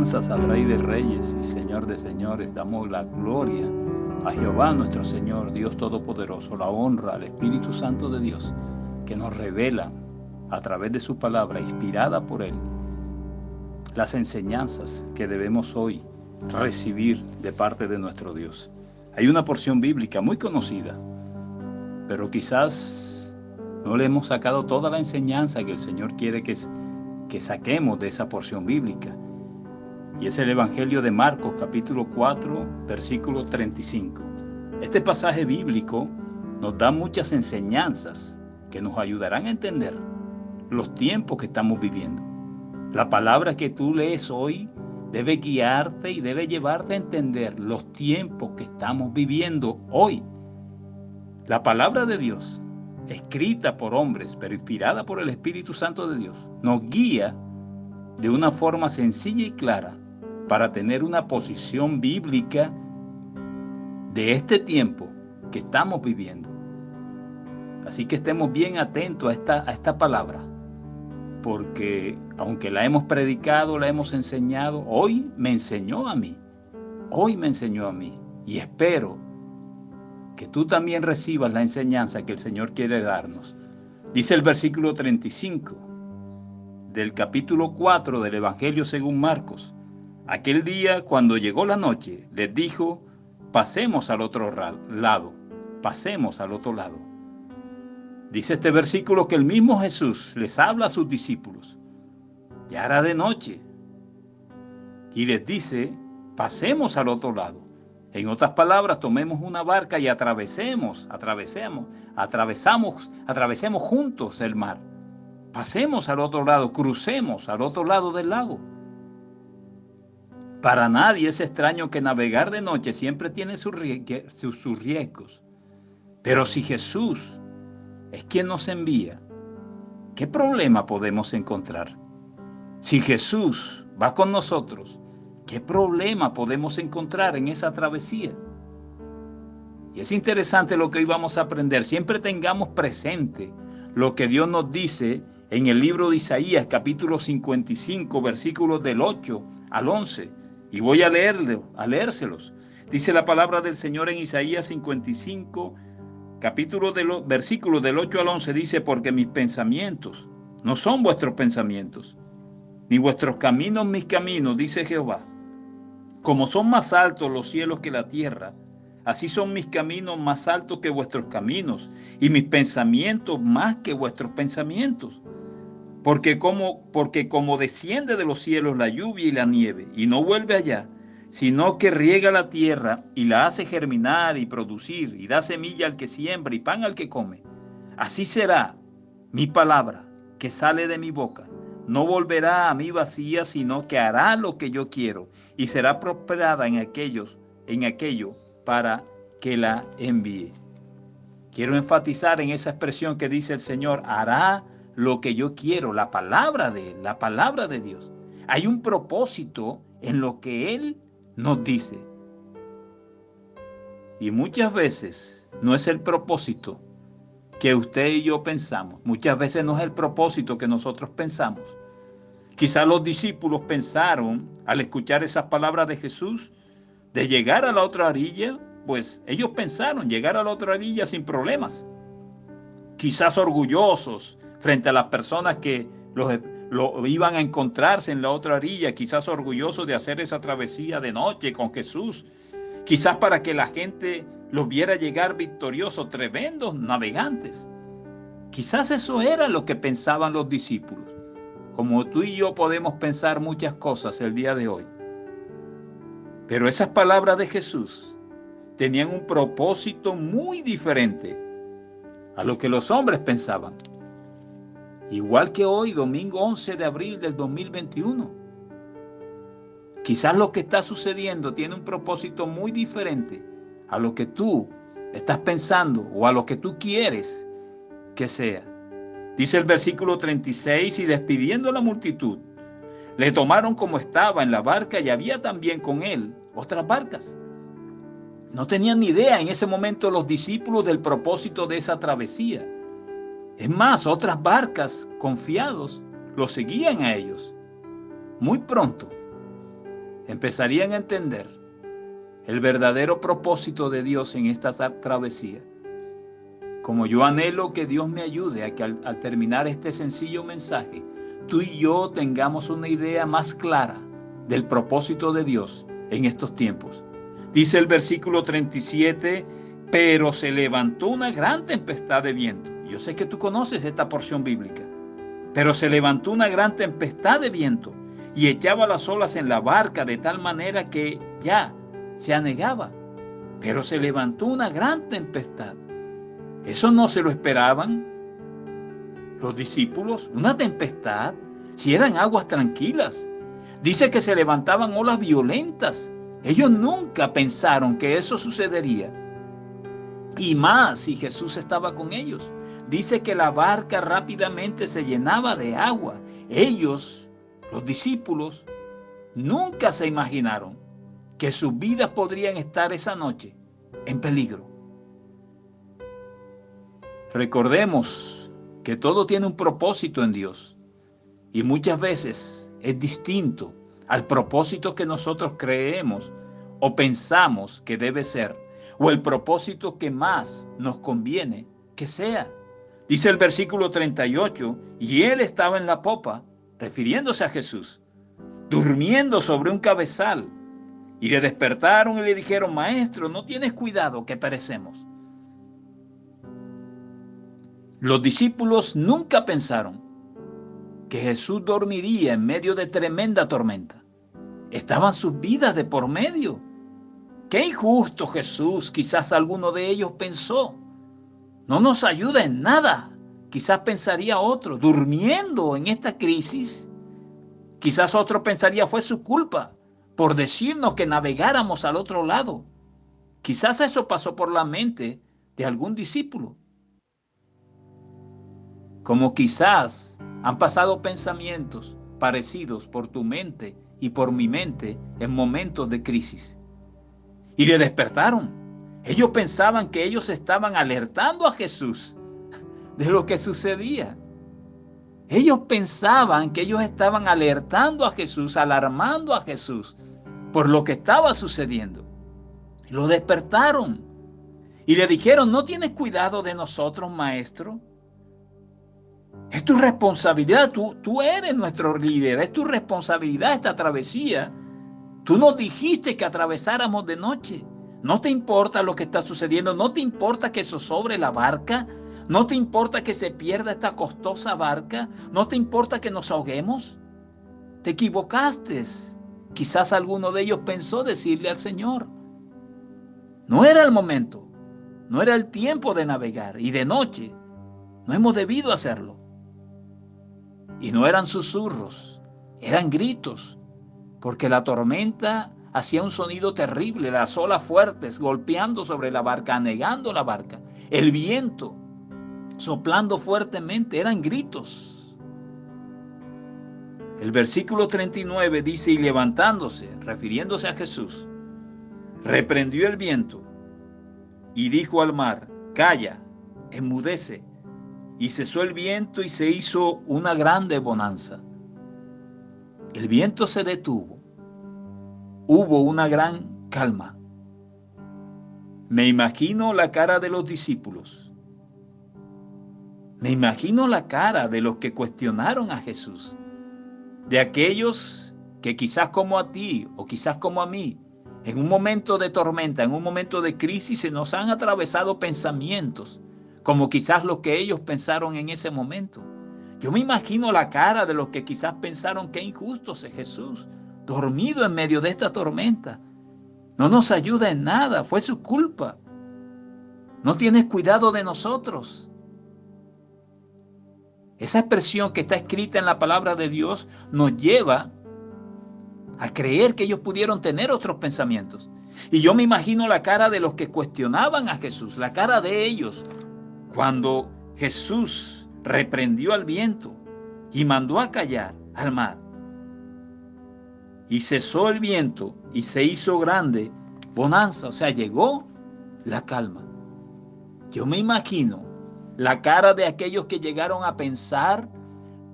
alabanzas al Rey de Reyes y Señor de Señores. Damos la gloria a Jehová nuestro Señor, Dios Todopoderoso, la honra al Espíritu Santo de Dios, que nos revela a través de su palabra, inspirada por Él, las enseñanzas que debemos hoy recibir de parte de nuestro Dios. Hay una porción bíblica muy conocida, pero quizás no le hemos sacado toda la enseñanza que el Señor quiere que saquemos de esa porción bíblica. Y es el Evangelio de Marcos, capítulo 4, versículo 35. Este pasaje bíblico nos da muchas enseñanzas que nos ayudarán a entender los tiempos que estamos viviendo. La palabra que tú lees hoy debe guiarte y debe llevarte a entender los tiempos que estamos viviendo hoy. La palabra de Dios, escrita por hombres, pero inspirada por el Espíritu Santo de Dios, nos guía de una forma sencilla y clara para tener una posición bíblica de este tiempo que estamos viviendo. Así que estemos bien atentos a esta palabra, porque aunque la hemos predicado, la hemos enseñado, hoy me enseñó a mí, y espero que tú también recibas la enseñanza que el Señor quiere darnos. Dice el versículo 35 del capítulo 4 del Evangelio según Marcos: aquel día, cuando llegó la noche, les dijo: pasemos al otro lado. Dice este versículo que el mismo Jesús les habla a sus discípulos. Ya era de noche. Y les dice: pasemos al otro lado. En otras palabras, tomemos una barca y atravesemos juntos el mar. Pasemos al otro lado, crucemos al otro lado del lago. Para nadie es extraño que navegar de noche siempre tiene sus riesgos. Pero si Jesús es quien nos envía, ¿qué problema podemos encontrar? Si Jesús va con nosotros, ¿qué problema podemos encontrar en esa travesía? Y es interesante lo que hoy vamos a aprender. Siempre tengamos presente lo que Dios nos dice en el libro de Isaías, capítulo 55, versículos del 8 al 11. Y voy a leérselos. Dice la palabra del Señor en Isaías 55, versículos del 8 al 11. Dice: porque mis pensamientos no son vuestros pensamientos, ni vuestros caminos mis caminos, dice Jehová. Como son más altos los cielos que la tierra, así son mis caminos más altos que vuestros caminos, y mis pensamientos más que vuestros pensamientos. Porque como desciende de los cielos la lluvia y la nieve, y no vuelve allá, sino que riega la tierra y la hace germinar y producir, y da semilla al que siembra y pan al que come, así será mi palabra que sale de mi boca. No volverá a mí vacía, sino que hará lo que yo quiero, y será prosperada en aquello para que la envíe. Quiero enfatizar en esa expresión que dice el Señor: hará lo que yo quiero, la palabra de Dios. Hay un propósito en lo que Él nos dice. Y muchas veces no es el propósito que usted y yo pensamos. Muchas veces no es el propósito que nosotros pensamos. Quizás los discípulos pensaron, al escuchar esas palabras de Jesús, de llegar a la otra orilla, pues ellos pensaron llegar a la otra orilla sin problemas. Quizás orgullosos frente a las personas que lo iban a encontrarse en la otra orilla, quizás orgullosos de hacer esa travesía de noche con Jesús, quizás para que la gente los viera llegar victoriosos, tremendos navegantes. Quizás eso era lo que pensaban los discípulos, como tú y yo podemos pensar muchas cosas el día de hoy. Pero esas palabras de Jesús tenían un propósito muy diferente a lo que los hombres pensaban. Igual que hoy, domingo 11 de abril del 2021. Quizás lo que está sucediendo tiene un propósito muy diferente a lo que tú estás pensando o a lo que tú quieres que sea. Dice el versículo 36: y despidiendo a la multitud, le tomaron como estaba en la barca, y había también con él otras barcas. No tenían ni idea en ese momento los discípulos del propósito de esa travesía. Es más, otras barcas, confiados, los seguían a ellos. Muy pronto, empezarían a entender el verdadero propósito de Dios en esta travesía. Como yo anhelo que Dios me ayude a que al terminar este sencillo mensaje, tú y yo tengamos una idea más clara del propósito de Dios en estos tiempos. Dice el versículo 37, pero se levantó una gran tempestad de viento. Yo sé que tú conoces esta porción bíblica. Pero se levantó una gran tempestad de viento y echaba las olas en la barca de tal manera que ya se anegaba. Pero se levantó una gran tempestad. Eso no se lo esperaban los discípulos. Una tempestad, si eran aguas tranquilas. Dice que se levantaban olas violentas. Ellos nunca pensaron que eso sucedería. Y más si Jesús estaba con ellos. Dice que la barca rápidamente se llenaba de agua. Ellos, los discípulos, nunca se imaginaron que sus vidas podrían estar esa noche en peligro. Recordemos que todo tiene un propósito en Dios y muchas veces es distinto al propósito que nosotros creemos o pensamos que debe ser, o el propósito que más nos conviene que sea. Dice el versículo 38, y él estaba en la popa, refiriéndose a Jesús, durmiendo sobre un cabezal, y le despertaron y le dijeron, Maestro, ¿no tienes cuidado que perecemos? Los discípulos nunca pensaron que Jesús dormiría en medio de tremenda tormenta. Estaban sus vidas de por medio. ¡Qué injusto, Jesús! Quizás alguno de ellos pensó. No nos ayuda en nada. Quizás pensaría otro, durmiendo en esta crisis. Quizás otro pensaría fue su culpa por decirnos que navegáramos al otro lado. Quizás eso pasó por la mente de algún discípulo. Como quizás han pasado pensamientos parecidos por tu mente y por mi mente en momentos de crisis. Y le despertaron. Ellos pensaban que ellos estaban alertando a Jesús de lo que sucedía. Ellos pensaban que ellos estaban alertando a Jesús, alarmando a Jesús por lo que estaba sucediendo. Lo despertaron y le dijeron, ¿no tienes cuidado de nosotros, maestro? Es tu responsabilidad, tú eres nuestro líder, es tu responsabilidad esta travesía. Tú nos dijiste que atravesáramos de noche. ¿No te importa lo que está sucediendo? ¿No te importa que zozobre la barca? ¿No te importa que se pierda esta costosa barca? ¿No te importa que nos ahoguemos? Te equivocaste. Quizás alguno de ellos pensó decirle al Señor. No era el momento, no era el tiempo de navegar y de noche. No hemos debido hacerlo. Y no eran susurros, eran gritos, porque la tormenta hacía un sonido terrible, las olas fuertes golpeando sobre la barca, anegando la barca, el viento soplando fuertemente, eran gritos. El versículo 39 dice, y levantándose, refiriéndose a Jesús, reprendió el viento y dijo al mar, calla, enmudece. Y cesó el viento y se hizo una grande bonanza. El viento se detuvo. Hubo una gran calma. Me imagino la cara de los discípulos. Me imagino la cara de los que cuestionaron a Jesús. De aquellos que quizás como a ti o quizás como a mí, en un momento de tormenta, en un momento de crisis, se nos han atravesado pensamientos como quizás lo que ellos pensaron en ese momento. Yo me imagino la cara de los que quizás pensaron que injusto es Jesús, dormido en medio de esta tormenta. No nos ayuda en nada, fue su culpa. No tienes cuidado de nosotros. Esa expresión que está escrita en la palabra de Dios nos lleva a creer que ellos pudieron tener otros pensamientos. Y yo me imagino la cara de los que cuestionaban a Jesús, la cara de ellos, cuando Jesús reprendió al viento y mandó a callar al mar. Y cesó el viento y se hizo grande bonanza, o sea, llegó la calma. Yo me imagino la cara de aquellos que llegaron a pensar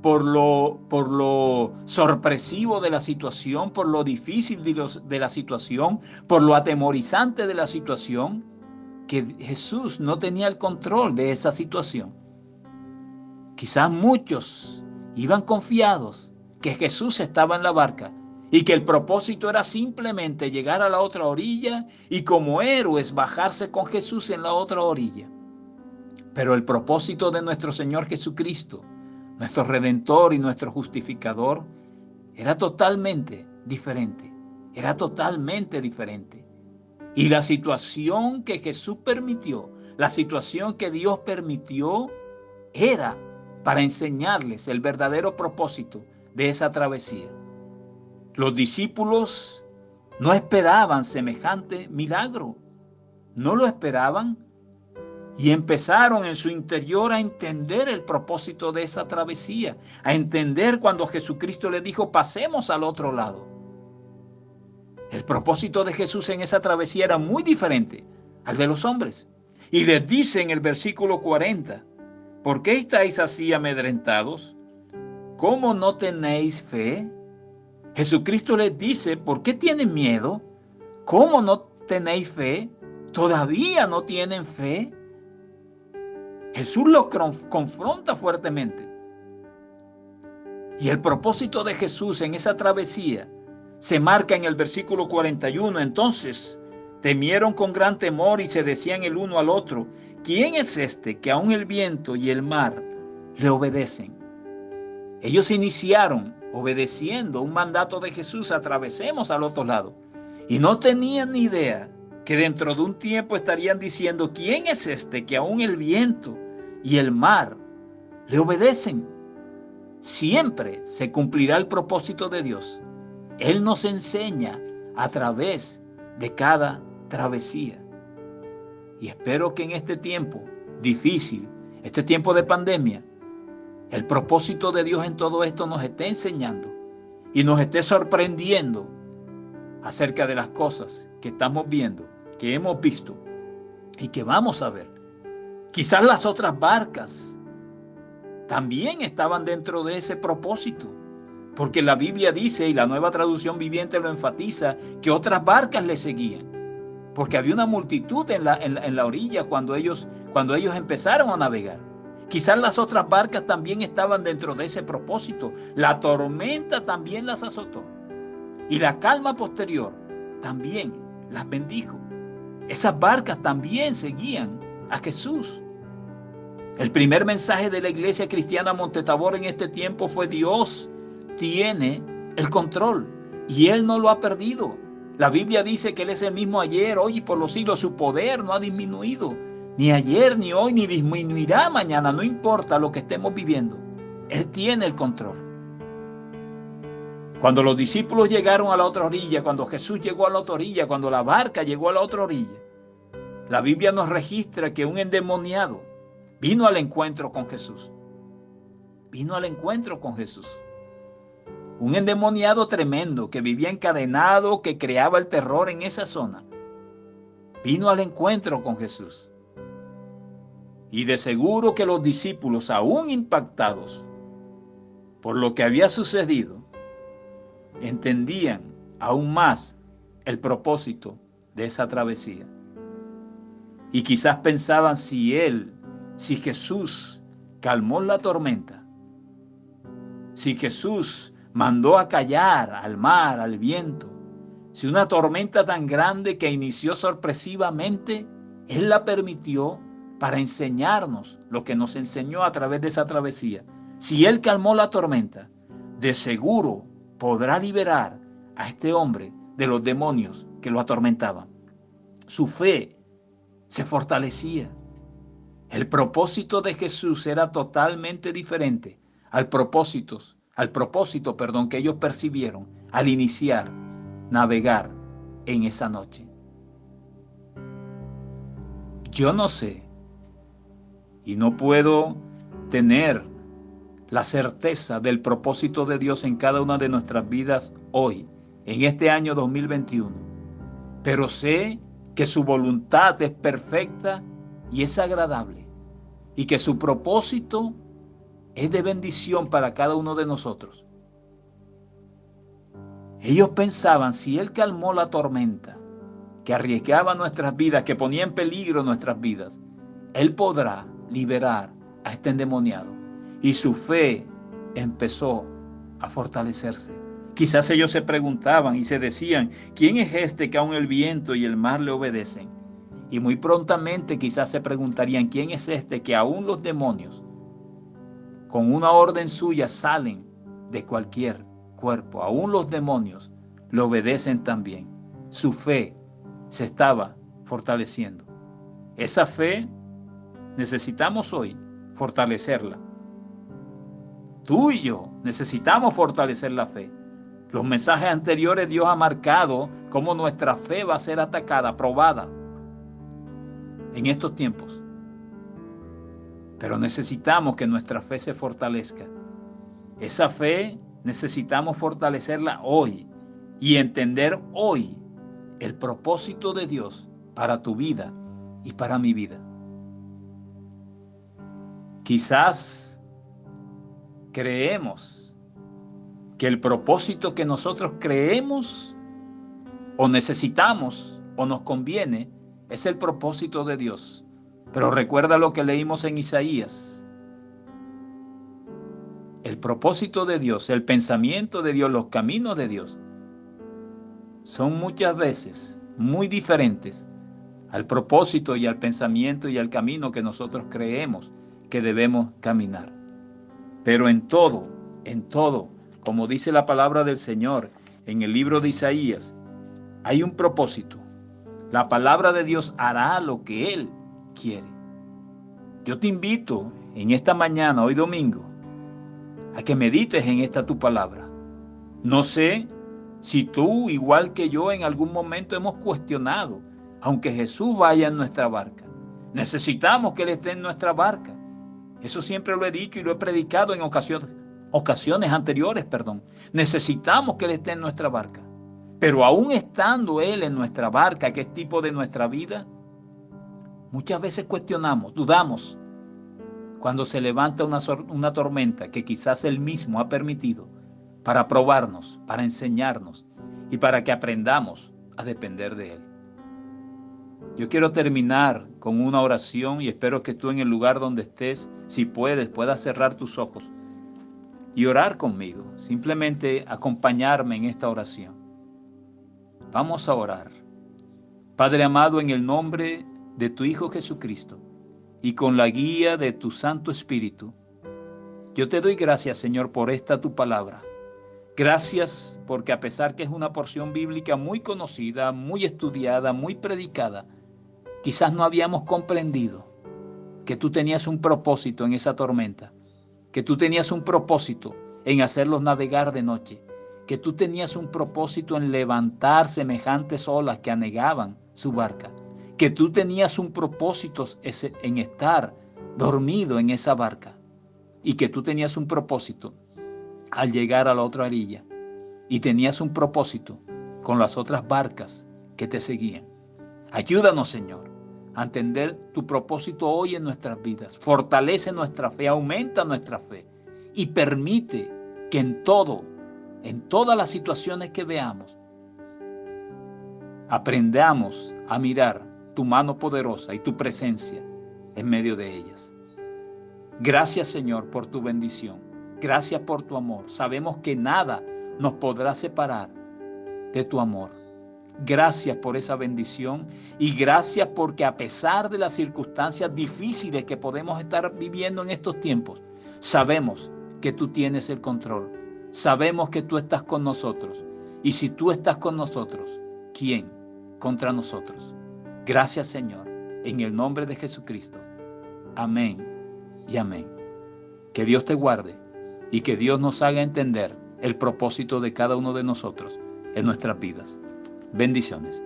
por lo sorpresivo de la situación, por lo difícil de la situación, por lo atemorizante de la situación, que Jesús no tenía el control de esa situación. Quizás muchos iban confiados que Jesús estaba en la barca y que el propósito era simplemente llegar a la otra orilla y como héroes bajarse con Jesús en la otra orilla. Pero el propósito de nuestro Señor Jesucristo, nuestro Redentor y nuestro Justificador, era totalmente diferente. Era totalmente diferente. Y la situación que Jesús permitió, la situación que Dios permitió, era para enseñarles el verdadero propósito de esa travesía. Los discípulos no esperaban semejante milagro. No lo esperaban. Y empezaron en su interior a entender el propósito de esa travesía, a entender cuando Jesucristo les dijo, pasemos al otro lado. El propósito de Jesús en esa travesía era muy diferente al de los hombres. Y les dice en el versículo 40, ¿por qué estáis así amedrentados? ¿Cómo no tenéis fe? Jesucristo les dice, ¿por qué tienen miedo? ¿Cómo no tenéis fe? ¿Todavía no tienen fe? Jesús los confronta fuertemente. Y el propósito de Jesús en esa travesía se marca en el versículo 41. Entonces temieron con gran temor y se decían el uno al otro, ¿quién es este que aun el viento y el mar le obedecen? Ellos iniciaron obedeciendo un mandato de Jesús, atravesemos al otro lado. Y no tenían ni idea que dentro de un tiempo estarían diciendo, ¿quién es este que aun el viento y el mar le obedecen? Siempre se cumplirá el propósito de Dios. Él nos enseña a través de cada travesía. Y espero que en este tiempo difícil, este tiempo de pandemia, el propósito de Dios en todo esto nos esté enseñando y nos esté sorprendiendo acerca de las cosas que estamos viendo, que hemos visto y que vamos a ver. Quizás las otras barcas también estaban dentro de ese propósito, porque la Biblia dice, y la Nueva Traducción Viviente lo enfatiza, que otras barcas le seguían, porque había una multitud en la orilla cuando ellos empezaron a navegar. Quizás las otras barcas también estaban dentro de ese propósito. La tormenta también las azotó. Y la calma posterior también las bendijo. Esas barcas también seguían a Jesús. El primer mensaje de la iglesia cristiana Monte Tabor en este tiempo fue: Dios tiene el control y Él no lo ha perdido. La Biblia dice que Él es el mismo ayer, hoy y por los siglos. Su poder no ha disminuido, ni ayer, ni hoy, ni disminuirá mañana. No importa lo que estemos viviendo, Él tiene el control. Cuando los discípulos llegaron a la otra orilla, cuando Jesús llegó a la otra orilla, cuando la barca llegó a la otra orilla, la Biblia nos registra que un endemoniado vino al encuentro con Jesús. Vino al encuentro con Jesús. Un endemoniado tremendo que vivía encadenado, que creaba el terror en esa zona. Vino al encuentro con Jesús. Y de seguro que los discípulos, aún impactados por lo que había sucedido, entendían aún más el propósito de esa travesía. Y quizás pensaban, si Jesús calmó la tormenta, si Jesús mandó a callar al mar, al viento, si una tormenta tan grande que inició sorpresivamente, Él la permitió para enseñarnos lo que nos enseñó a través de esa travesía. Si Él calmó la tormenta, de seguro podrá liberar a este hombre de los demonios que lo atormentaban. Su fe se fortalecía. El propósito de Jesús era totalmente diferente al propósito, que ellos percibieron al iniciar navegar en esa noche. Yo no sé y no puedo tener la certeza del propósito de Dios en cada una de nuestras vidas hoy, en este año 2021. Pero sé que su voluntad es perfecta y es agradable, y que su propósito es de bendición para cada uno de nosotros. Ellos pensaban, si Él calmó la tormenta, que arriesgaba nuestras vidas, que ponía en peligro nuestras vidas, Él podrá liberar a este endemoniado. Y su fe empezó a fortalecerse. Quizás ellos se preguntaban y se decían, ¿quién es este que aun el viento y el mar le obedecen? Y muy prontamente quizás se preguntarían, ¿quién es este que aun los demonios, con una orden suya, salen de cualquier cuerpo? Aún los demonios le obedecen también. Su fe se estaba fortaleciendo. Esa fe necesitamos hoy fortalecerla. Tú y yo necesitamos fortalecer la fe. Los mensajes anteriores Dios ha marcado cómo nuestra fe va a ser atacada, probada en estos tiempos. Pero necesitamos que nuestra fe se fortalezca. Esa fe necesitamos fortalecerla hoy y entender hoy el propósito de Dios para tu vida y para mi vida. Quizás creemos que el propósito que nosotros creemos o necesitamos o nos conviene es el propósito de Dios. Pero recuerda lo que leímos en Isaías. El propósito de Dios, el pensamiento de Dios, los caminos de Dios son muchas veces muy diferentes al propósito y al pensamiento y al camino que nosotros creemos que debemos caminar. Pero en todo, como dice la palabra del Señor en el libro de Isaías, hay un propósito. La palabra de Dios hará lo que Él quiere. Yo te invito en esta mañana, hoy domingo, a que medites en esta tu palabra. No sé si tú, igual que yo, en algún momento hemos cuestionado, aunque Jesús vaya en nuestra barca, necesitamos que Él esté en nuestra barca. Eso siempre lo he dicho y lo he predicado en ocasiones anteriores. Necesitamos que Él esté en nuestra barca. Pero aún estando Él en nuestra barca, que es tipo de nuestra vida, muchas veces cuestionamos, dudamos, cuando se levanta una tormenta que quizás Él mismo ha permitido para probarnos, para enseñarnos y para que aprendamos a depender de Él. Yo quiero terminar con una oración y espero que tú en el lugar donde estés, si puedas cerrar tus ojos y orar conmigo. Simplemente acompañarme en esta oración. Vamos a orar. Padre amado, en el nombre de tu Hijo Jesucristo y con la guía de tu Santo Espíritu, yo te doy gracias, Señor, por esta tu palabra. Gracias porque a pesar que es una porción bíblica muy conocida, muy estudiada, muy predicada, quizás no habíamos comprendido que tú tenías un propósito en esa tormenta, que tú tenías un propósito en hacerlos navegar de noche, que tú tenías un propósito en levantar semejantes olas que anegaban su barca, que tú tenías un propósito en estar dormido en esa barca y que tú tenías un propósito al llegar a la otra orilla y tenías un propósito con las otras barcas que te seguían. Ayúdanos, Señor, a entender tu propósito hoy en nuestras vidas. Fortalece nuestra fe, aumenta nuestra fe y permite que en todas las situaciones que veamos, aprendamos a mirar tu mano poderosa y tu presencia en medio de ellas. Gracias, Señor, por tu bendición. Gracias por tu amor. Sabemos que nada nos podrá separar de tu amor. Gracias por esa bendición y gracias porque a pesar de las circunstancias difíciles que podemos estar viviendo en estos tiempos, sabemos que tú tienes el control. Sabemos que tú estás con nosotros. Y si tú estás con nosotros, ¿quién contra nosotros? Gracias, Señor, en el nombre de Jesucristo. Amén y amén. Que Dios te guarde y que Dios nos haga entender el propósito de cada uno de nosotros en nuestras vidas. Bendiciones.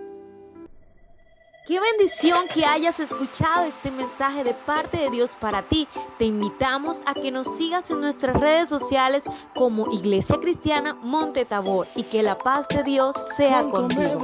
Qué bendición que hayas escuchado este mensaje de parte de Dios para ti. Te invitamos a que nos sigas en nuestras redes sociales como Iglesia Cristiana Monte Tabor y que la paz de Dios sea contigo.